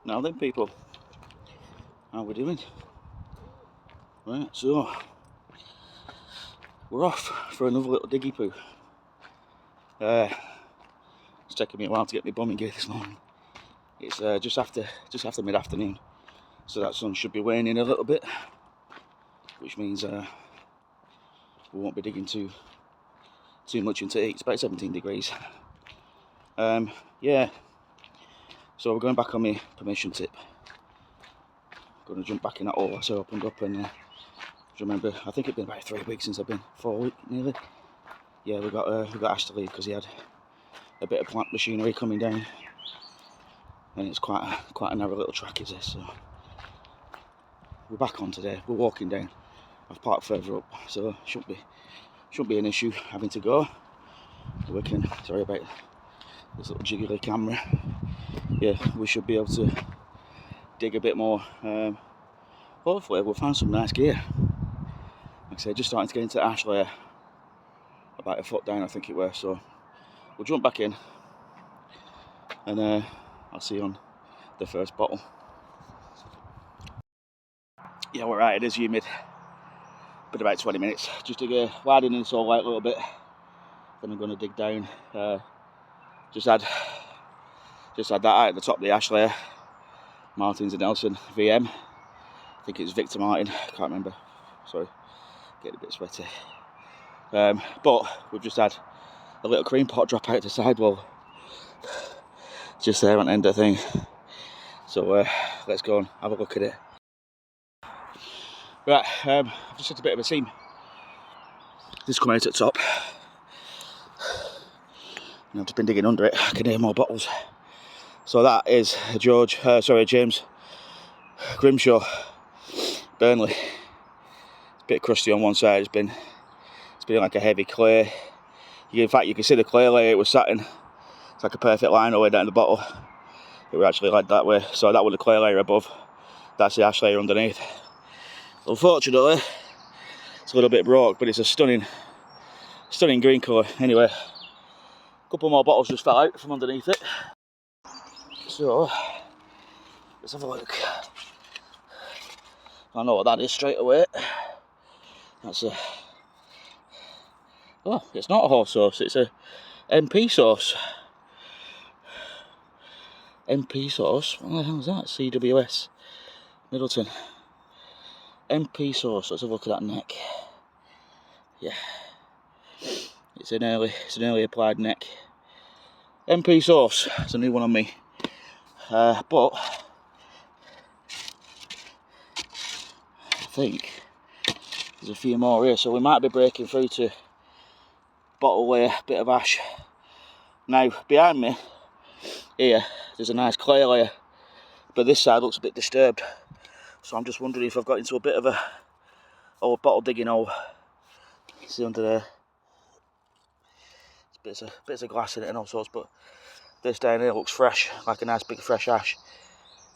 Now then, people, how we doing? Right, so we're off for another little diggy poo. It's taken me a while to get my bombing gear this morning. It's just after mid-afternoon, so that sun should be waning a little bit, which means we won't be digging too much into it. It's about 17 degrees. Yeah. So we're going back on my permission tip. Going to jump back in that hole I opened up, and remember, I think it's been about 3 weeks since I've been, 4 weeks nearly. Yeah, we got Ash to leave because he had a bit of plant machinery coming down, and it's quite a narrow little track, is this? So we're back on today. We're walking down. I've parked further up, so shouldn't be an issue having to go. We can, sorry about this little jiggly camera. Yeah, we should be able to dig a bit more. Hopefully we'll find some nice gear. Like I said, just starting to get into ash layer, about a foot down I think it was. So we'll jump back in, and I'll see you on the first bottle. Yeah, we're right, it is humid. Been about 20 minutes. Just to widen this all out a little bit. Then I'm going to dig down. Just had that out at the top of the ash layer. Martins and Nelson VM. I think it's Victor Martin. Can't remember. Sorry, getting a bit sweaty. But we've just had a little cream pot drop out the sidewall, just there on the end of the thing. So let's go and have a look at it. Right, I've just hit a bit of a seam. Just come out at the top. And I've just been digging under it. I can hear more bottles. So that is James Grimshaw, Burnley. It's a bit crusty on one side. It's been like a heavy clay. In fact, you can see the clay layer it was sat in. It's like a perfect line all the way down the bottle. It was actually like that way. So that was the clay layer above. That's the ash layer underneath. Unfortunately, it's a little bit broke, but it's a stunning green colour. Anyway, a couple more bottles just fell out from underneath it. So let's have a look. I know what that is straight away. That's oh, it's not a horse sauce, it's a MP sauce. MP sauce? What the hell is that? CWS Middleton. MP sauce. Let's have a look at that neck. Yeah, it's an early applied neck. MP sauce. It's a new one on me. But I think there's a few more here, so we might be breaking through to bottle layer, bit of ash. Now behind me here, there's a nice clay layer, but this side looks a bit disturbed. So I'm just wondering if I've got into a bit of a old bottle digging hole. See under there, there's bits of glass in it and all sorts, but this down here looks fresh, like a nice big fresh ash.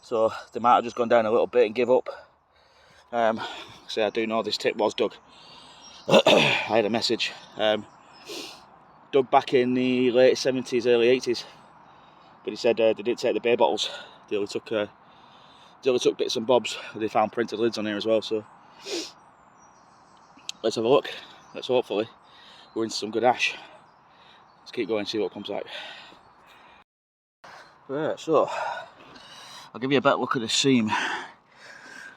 So they might have just gone down a little bit and give up. See, I do know this tip was dug. I had a message. Dug back in the late 70s, early 80s. But he said they didn't take the beer bottles. They only took bits and bobs. They found printed lids on here as well. So let's have a look. Let's hopefully we're into some good ash. Let's keep going and see what comes out. Right, so I'll give you a better look at the seam.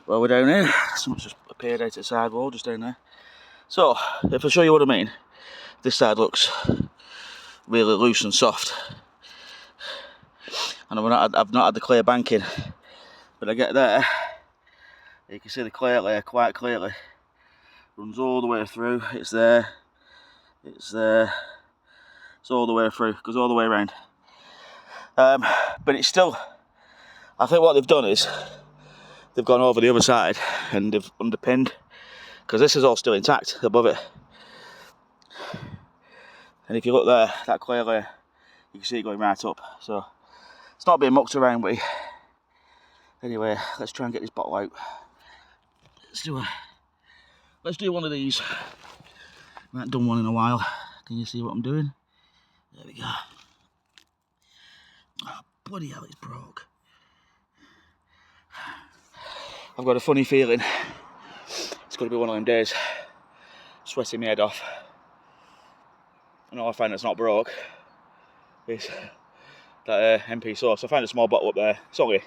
Well, we're down here. Something's just appeared out at the side wall, just down there. So if I show you what I mean, this side looks really loose and soft. And I've not had the clear banking, but I get there, you can see the clay layer quite clearly. Runs all the way through, it's there, it's all the way through, goes all the way around. But it's still, I think what they've done is, they've gone over the other side and they've underpinned, because this is all still intact above it. And if you look there, that clay layer, you can see it going right up. So it's not being mucked around with. Anyway, let's try and get this bottle out. Let's do one of these. I haven't done one in a while. Can you see what I'm doing? There we go. Oh, bloody hell, it's broke. I've got a funny feeling it's going to be one of them days. Sweating my head off. And all I find that's not broke is that MP sauce. I found a small bottle up there. It's only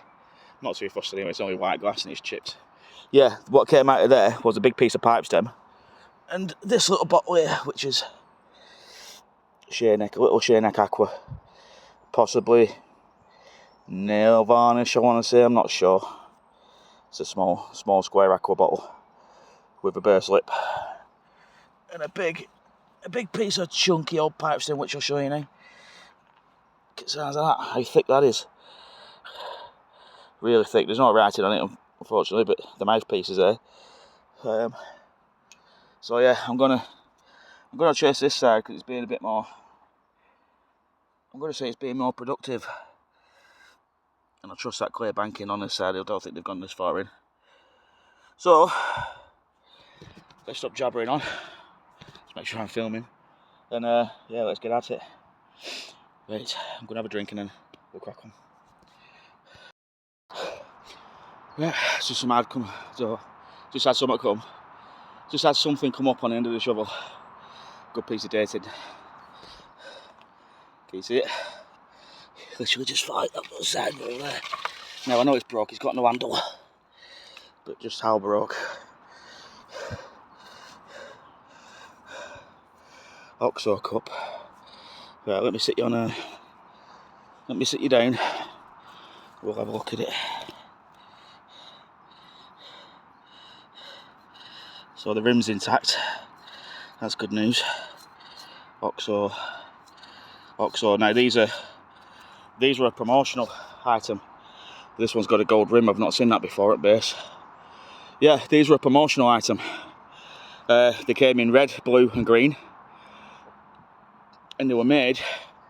not too fussed anyway, it's only white glass and it's chipped. Yeah, what came out of there was a big piece of pipe stem. And this little bottle here, which is a little Sheerneck Aqua. Possibly nail varnish, I want to say, I'm not sure. It's a small square aqua bottle with a burst lip. And a big piece of chunky old pipe stem, which I'll show you now. It sounds like that, how thick that is. Really thick, there's no writing on it unfortunately, but the mouthpiece is there. So yeah, I'm gonna chase this side because it's being a bit more, I'm gonna say it's being more productive. And I trust that clear banking on this side, I don't think they've gone this far in. So, let's stop jabbering on. Let's make sure I'm filming. And yeah, let's get at it. Right, I'm gonna have a drink and then we'll crack on. Yeah, it's just some ad come, so just had something come. Just had something come up on the end of the shovel. Good piece of dating. Can you see it? Literally just fly up the side over there. Now I know it's broke, it's got no handle. But just how broke. Oxo cup. Right, let me sit you on a. Let me sit you down. We'll have a look at it. So the rim's intact. That's good news. Oxo. Now these were a promotional item. This one's got a gold rim. I've not seen that before at base. Yeah, these were a promotional item. They came in red, blue, and green, and they were made.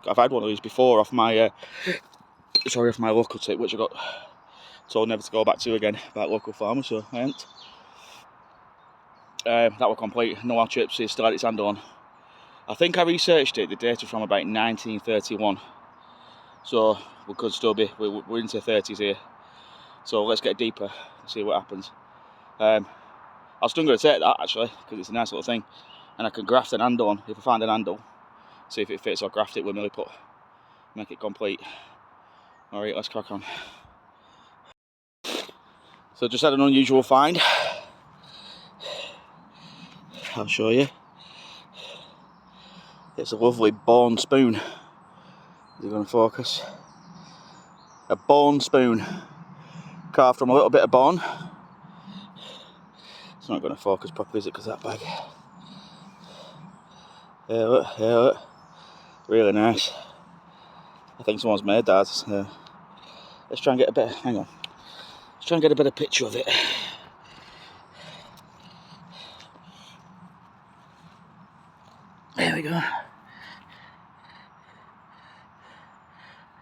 I've had one of these before off my off my local tip, which I got told never to go back to again about local farmers, so I ain't. That were complete, no chips, it still had its handle on. I think I researched it, the data from about 1931. So we could still be, we're into the 30s here. So let's get deeper and see what happens. I was still going to take that actually, because it's a nice little thing. And I can graft an handle on, if I find an handle. See if it fits, I'll graft it with milliput. Make it complete. Alright, let's crack on. So just had an unusual find. I'll show you. It's a lovely bone spoon. Is it going to focus? A bone spoon. Carved from a little bit of bone. It's not going to focus properly, is it, because that bag? Yeah, look. Really nice. I think someone's made that. Let's try and get a bit, hang on. Let's try and get a better picture of it. There we go.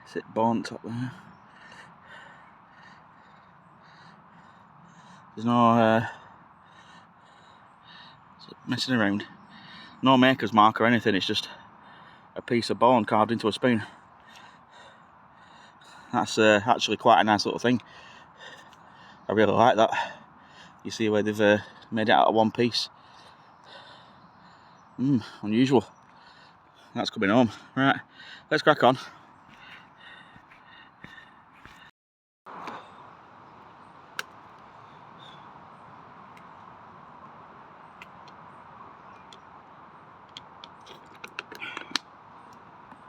Is it bone top there? There's no messing around. No maker's mark or anything, it's just a piece of bone carved into a spoon. That's actually quite a nice little thing. I really like that. You see where they've made it out of one piece. Unusual. That's coming home. Right, let's crack on.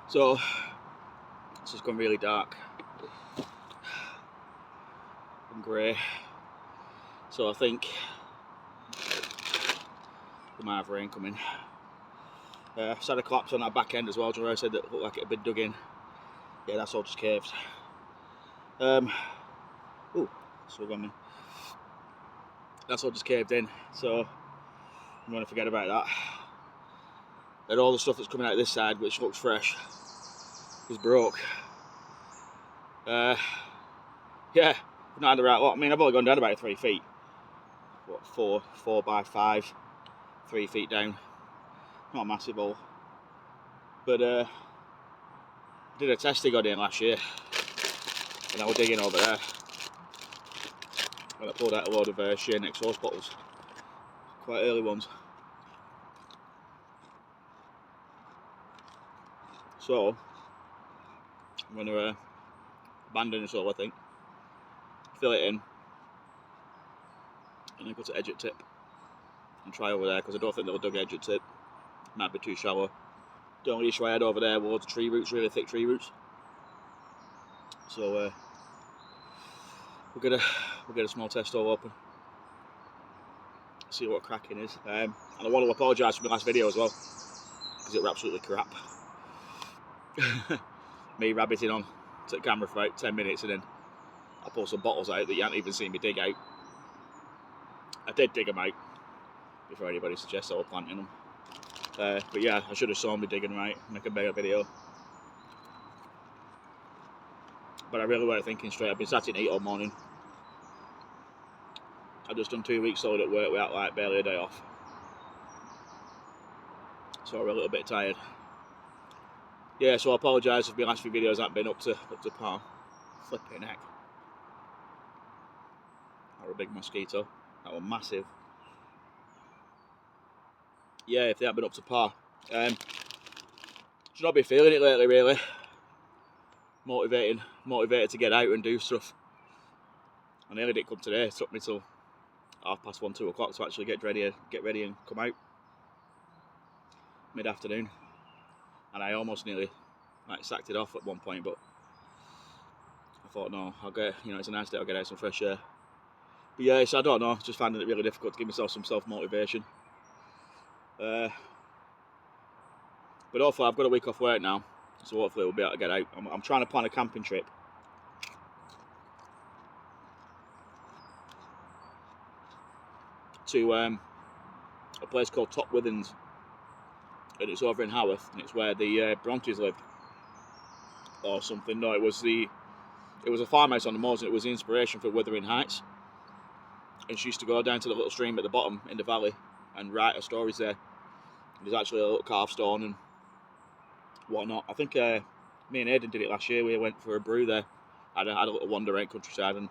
So, this has gone really dark and grey. So I think we might have rain coming. I've had a collapse on that back end as well, where I said that looked like it had been dug in. Yeah, that's all just caved. Ooh, so on me. That's all just caved in, so I'm going to forget about that. And all the stuff that's coming out this side, which looks fresh, is broke. Yeah, I've not had the right lot. I mean, I've only gone down about 3 feet. What, 4 by 5, 3 feet down. Not a massive hole. But I did a test dig on in last year, and I was digging over there. when I pulled out a load of Shane exhaust bottles, quite early ones. So I'm going to abandon this all, I think, fill it in, and then go to edge at tip and try over there, because I don't think they'll dug edge at tip. Might be too shallow. The only issue I had over there were the tree roots, really thick tree roots. So we'll get a small test hole open, see what cracking is. And I want to apologise for my last video as well, because it was absolutely crap. Me rabbiting on to the camera for about 10 minutes, and then I pull some bottles out that you haven't even seen me dig out. I did dig them out before anybody suggests I was planting them. But yeah, I should have shown me digging them out, make a better video. But I really weren't thinking straight. I've been sat in heat all morning. I've just done 2 weeks solid at work without like barely a day off. So I'm a little bit tired. Yeah, so I apologise if my last few videos haven't been up to par. Flipping heck. That was a big mosquito. That was massive. Yeah, if they haven't been up to par. Should not be feeling it lately, really. Motivated to get out and do stuff. I nearly didn't come today. It took me till 1:30, 2 o'clock to actually get ready and come out. Mid-afternoon. And I almost nearly sacked it off at one point, but I thought, no, I'll get, it's a nice day, I'll get out some fresh air. But yeah, so I don't know, just finding it really difficult to give myself some self-motivation. But hopefully I've got a week off work now, so hopefully we'll be able to get out. I'm trying to plan a camping trip to a place called Top Withens, and it's over in Haworth, and it's where the Brontes live, or something. No, it was a farmhouse on the moors, and it was the inspiration for Wuthering Heights. And she used to go down to the little stream at the bottom in the valley and write her stories there. There's actually a little carved stone and whatnot. I think me and Aidan did it last year. We went for a brew there. Had a little wander around countryside and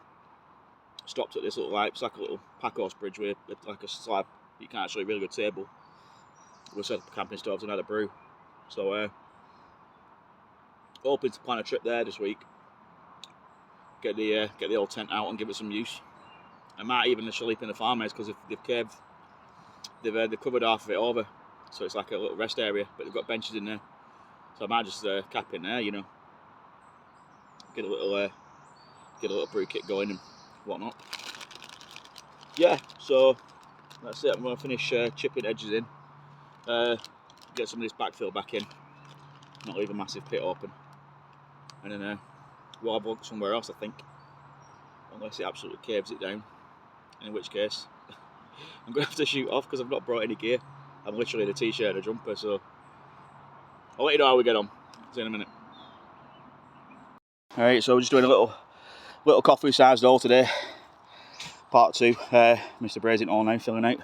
stopped at this little it's like a little pack horse bridge with like a slab. You can actually a really good table. We set up camping stoves and had a brew. So hoping to plan a trip there this week. Get the old tent out and give it some use. I might even sleep in the farmhouse, because they've covered half of it over, so it's like a little rest area, but they've got benches in there. So I might just cap in there, get a little brew kit going and whatnot. Yeah, so that's it. I'm going to finish chipping edges in, get some of this backfill back in, not leave a massive pit open, and then we'll have a look somewhere else, I think, unless it absolutely caves it down, in which case I'm going to have to shoot off, because I've not brought any gear. I'm literally in a t-shirt and a jumper, so I'll let you know how we get on. See you in a minute. Alright, so we're just doing a little coffee sized hole today, part 2. Mr. Bray's in all now, filling out.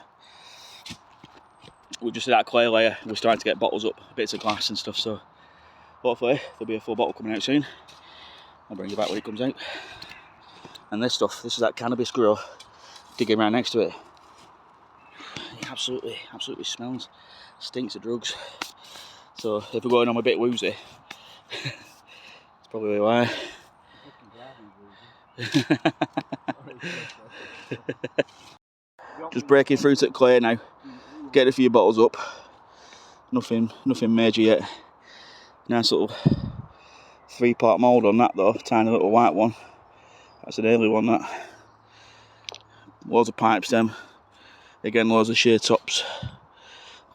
We just did that clay layer. We're starting to get bottles up, bits of glass and stuff, so hopefully there'll be a full bottle coming out soon. I'll bring you back when it comes out. And this is that cannabis grow, digging right next to it. It absolutely smells, stinks of drugs. So if we're going on a bit woozy, it's probably why. Just breaking through to clay now, getting a few bottles up. Nothing major yet. Nice little 3-part mould on that though, tiny little white one. That's an early one, that. Loads of pipe stem. Again, loads of shear tops.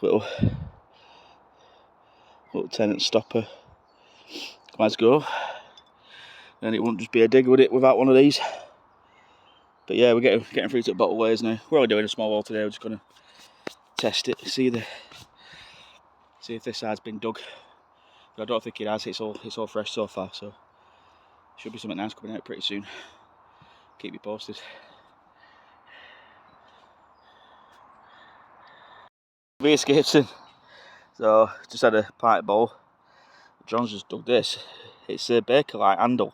Little tenant stopper. Let's go. And it wouldn't just be a dig, would it, without one of these? But yeah, we're getting through to the bottle layers now. We're only doing a small hole today. We're just gonna test it, see if this side's been dug. But I don't think it has. It's all fresh so far, so should be something nice coming out pretty soon. Keep you posted. Re-escaping. So just had a pipe bowl. John's just dug this. It's a Bakelite handle.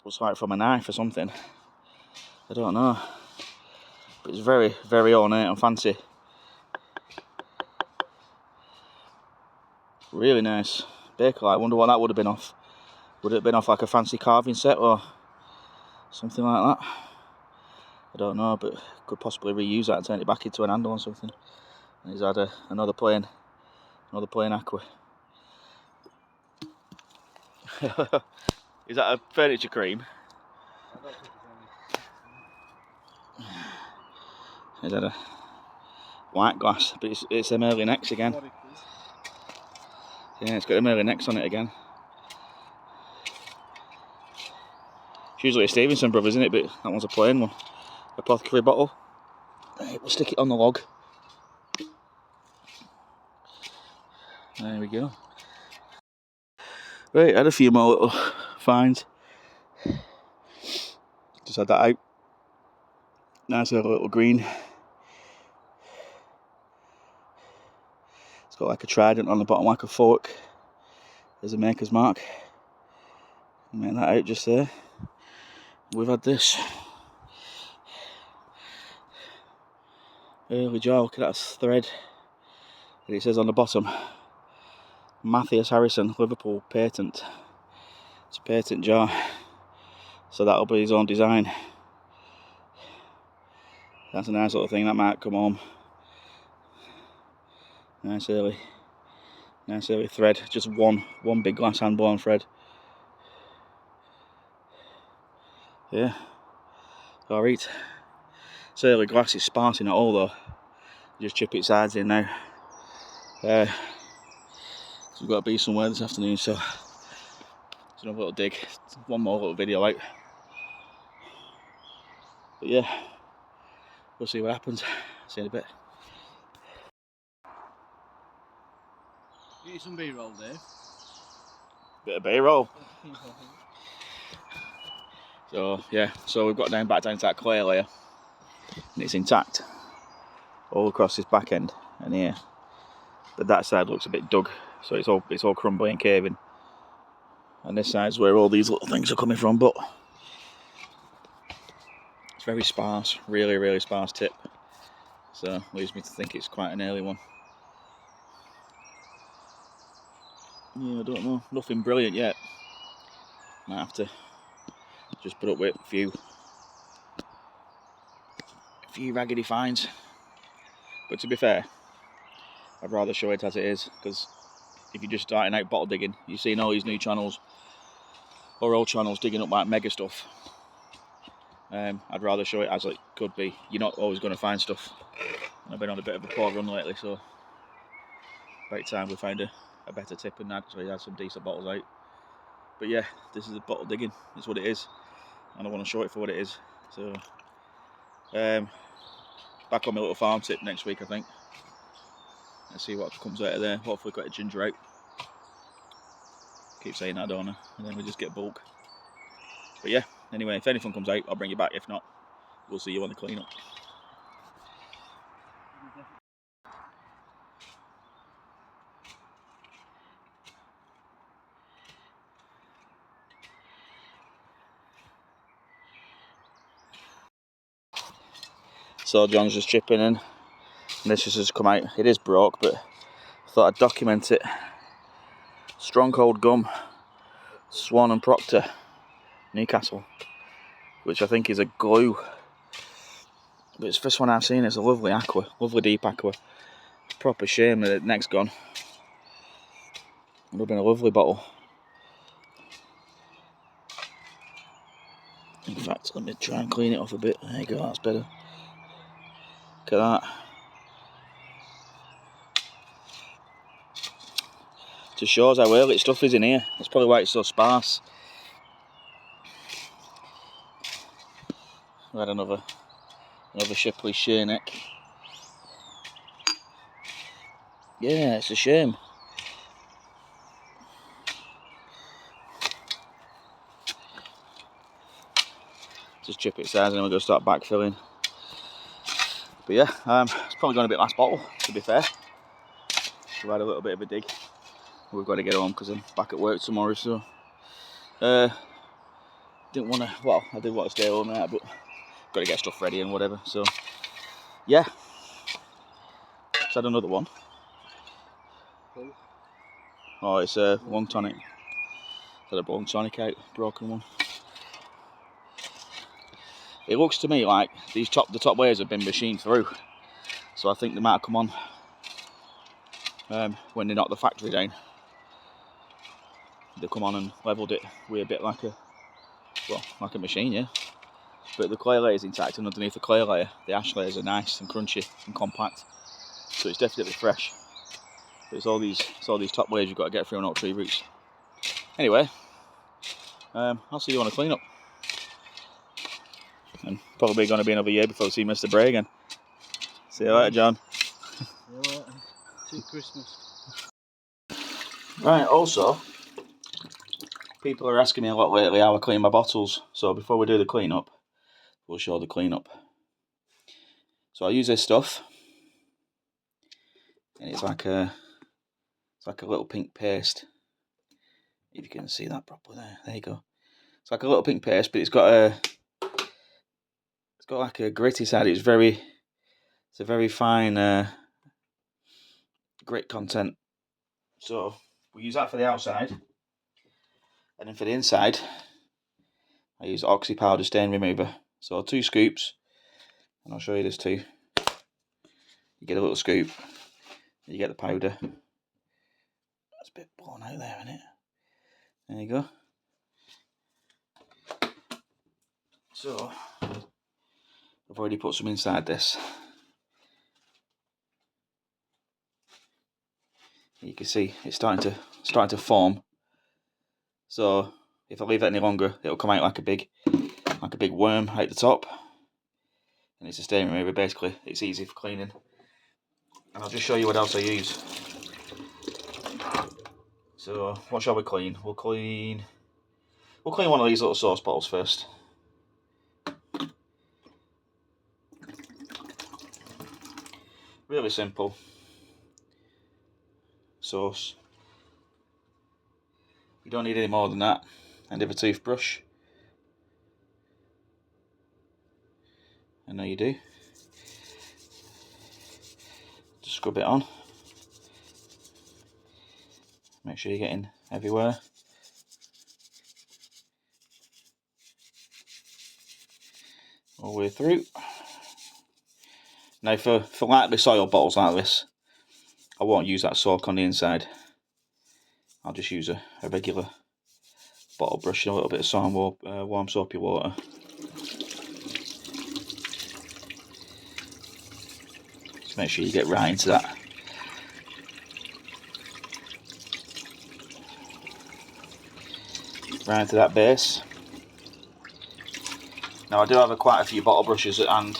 Looks like from a knife or something. I don't know. But it's very, very ornate and fancy. Really nice. Bakelite, I wonder what that would have been off. Would it have been off like a fancy carving set or something like that? I don't know, but could possibly reuse that and turn it back into an handle or something. And he's had another plain aqua. Is that a furniture cream? He's had a white glass, but it's them early necks again. Yeah, it's got them early necks on it again. It's usually a Stevenson Brothers, isn't it? But that one's a plain one. Apothecary bottle. Right, we'll stick it on the log. There we go. Right, had a few more little finds. Just had that out. Nice little green. It's got like a trident on the bottom, like a fork. There's a maker's mark. Make that out just there. We've had this. Early jar, look at that thread. And it says on the bottom, Matthias Harrison, Liverpool patent. It's a patent jar. So that'll be his own design. That's a nice little thing, that might come home. Nice early thread. Just one big glass hand blown thread. Yeah. Alright. It's early glass, it's sparse in it all though. Just chip its sides in now. So we've got to be somewhere this afternoon, so it's another little dig. One more little video out. But yeah, we'll see what happens. See you in a bit. You need some B-roll, Dave. Bit of B-roll. So yeah, so we've got back down to that clay layer, and it's intact all across this back end and here. But that side looks a bit dug, so it's all crumbly and caving. And this side's where all these little things are coming from, but it's very sparse, really sparse tip. So leads me to think it's quite an early one. Yeah, I don't know, nothing brilliant yet. Might have to just put up with a few raggedy finds. But to be fair, I'd rather show it as it is, because if you're just starting out bottle digging, you've seen all these new channels or old channels digging up like mega stuff. I'd rather show it as it could be. You're not always going to find stuff. I've been on a bit of a poor run lately, so about time we found a better tip and actually had some decent bottles out. But yeah, this is a bottle digging. It's what it is, and I want to show it for what it is. So back on my little farm tip next week, I think. Let's see what comes out of there. Hopefully got a ginger out. Keep saying that, don't I? And then we just get bulk. But yeah, anyway, if anything comes out, I'll bring you back. If not, we'll see you on the cleanup. So John's just chipping in, and this has just come out. It is broke, but I thought I'd document it. Stronghold Gum, Swan and Proctor, Newcastle, which I think is a glue. But it's the first one I've seen. It's a lovely aqua, lovely deep aqua. Proper shame that the neck's gone. It would have been a lovely bottle. In fact, let me try and clean it off a bit. There you go, that's better. Look at that. Just shows how early stuff is in here. That's probably why it's so sparse. We had another Shipley sheer neck. Yeah, it's a shame. Just chip it size and then we're going to start backfilling. But yeah, it's probably going to be last bottle, to be fair. We've had a little bit of a dig. We've got to get home because I'm back at work tomorrow, so didn't want to, well, I did want to stay home now, but got to get stuff ready and whatever. So yeah, let's add another one. Oh, it's a long tonic. Had a long tonic out, broken one. It looks to me like the top layers have been machined through, so I think they might have come on when they knocked the factory down. They come on and levelled it with a bit like a machine, yeah. But the clay layer is intact, and underneath the clay layer, the ash layers are nice and crunchy and compact. So it's definitely fresh. But it's all these top layers you've got to get through on oak tree roots. Anyway, I'll see you on a clean up. And probably going to be another year before we see Mr. Bray again. See you later, John. See you later. See you Christmas. Right, also, people are asking me a lot lately how I clean my bottles. So before we do the clean up, we'll show the clean up. So I use this stuff, and it's like a little pink paste. If you can see that properly there you go. It's like a little pink paste, but it's got like a gritty side. It's a very fine grit content. So we use that for the outside, and then for the inside, I use oxy powder stain remover. So 2 scoops, and I'll show you this too. You get a little scoop, you get the powder. That's a bit blown out there, isn't it? There you go. So I've already put some inside this. You can see it's starting to form. So if I leave it any longer, it'll come out like a big worm out the top. And it's a stain remover. Basically, it's easy for cleaning. And I'll just show you what else I use. So what shall we clean? We'll clean one of these little sauce bottles first. Really simple sauce. You don't need any more than that. End of a toothbrush. I know you do. Just scrub it on. Make sure you're getting everywhere. All the way through. Now for lightly soiled bottles like this, I won't use that soak on the inside. I'll just use a regular bottle brush and a little bit of warm soapy water. Just make sure you get right into that. Right into that base. Now I do have quite a few bottle brushes and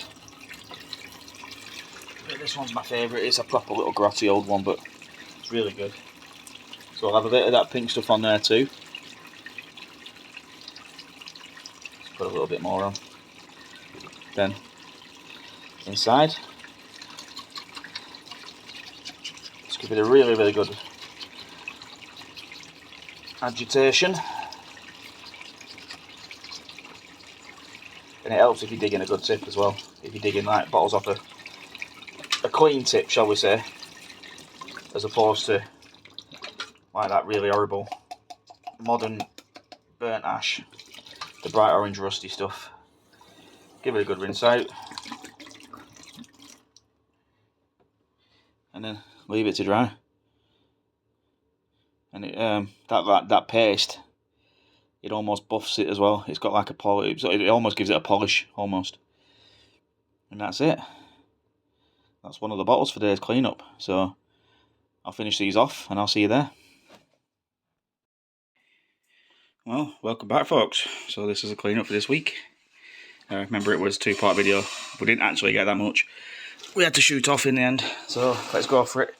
this one's my favourite. It's a proper little grotty old one, but it's really good. So I'll have a bit of that pink stuff on there too. Just put a little bit more on. Then inside, just give it a really, really good agitation. And it helps if you dig in a good tip as well. If you dig in like bottles off a clean tip, shall we say, as opposed to like that really horrible modern burnt ash, the bright orange rusty stuff. Give it a good rinse out, and then leave it to dry. And it, that paste, it almost buffs it as well. It's got like a polish, so it almost gives it a polish almost. And that's it. That's one of the bottles for today's cleanup. So I'll finish these off and I'll see you there. Well, welcome back folks. So this is a cleanup for this week. Remember it was a 2-part video. We didn't actually get that much. We had to shoot off in the end. So let's go for it.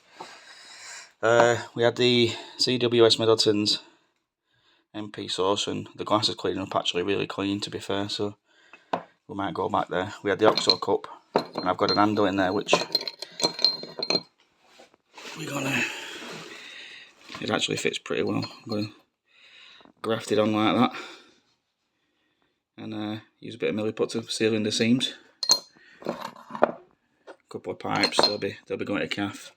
We had the CWS Middleton's MP sauce, and the glass is cleaning up actually really clean to be fair, so we might go back there. We had the OXO cup, and I've got an handle in there which it actually fits pretty well. I'm going to graft it on like that. and use a bit of milliput to seal in the seams. Couple of pipes, they'll be going to calf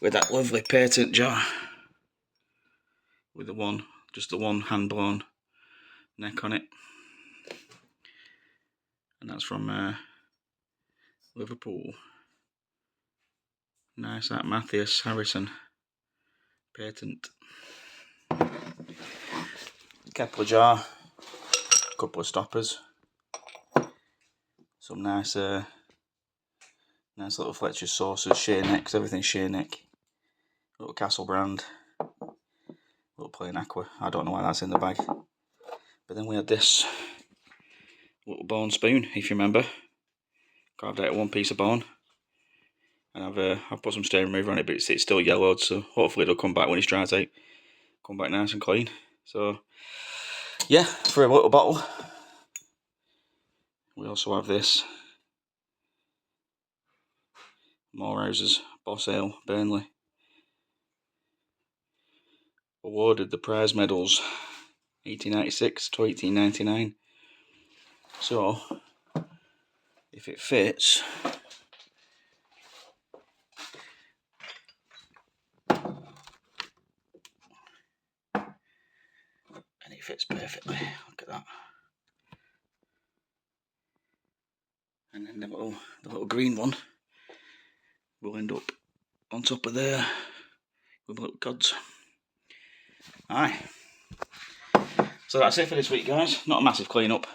with that lovely patent jar with just the one hand blown neck on it, and that's from Liverpool. Nice, that Matthias Harrison patent. Kepler jar, couple of stoppers, some nice little Fletcher's saucers, sheer necks, everything sheer neck. Little Castle brand, little plain aqua. I don't know why that's in the bag. But then we had this little bone spoon, if you remember. Carved out one piece of bone, and I've put some stain remover on it, but it's still yellowed, so hopefully it'll come back when it's dried out. Come back nice and clean. So yeah, for a little bottle. We also have this Morehouse's Boss Ale Burnley. Awarded the prize medals 1896 to 1899. So if it fits, and it fits perfectly, look at that. And then the little green one will end up on top of there with little cods. Aye. So that's it for this week, guys. Not a massive clean up,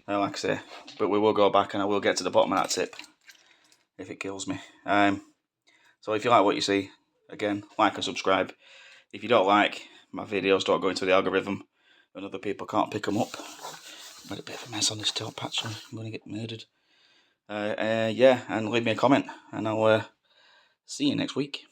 like I say, but we will go back and I will get to the bottom of that tip if it kills me. So if you like what you see, again, like and subscribe. If you don't like my videos, don't go into the algorithm and other people can't pick them up. I've got a bit of a mess on this top patch, so I'm going to get murdered. Yeah, and leave me a comment and I'll see you next week.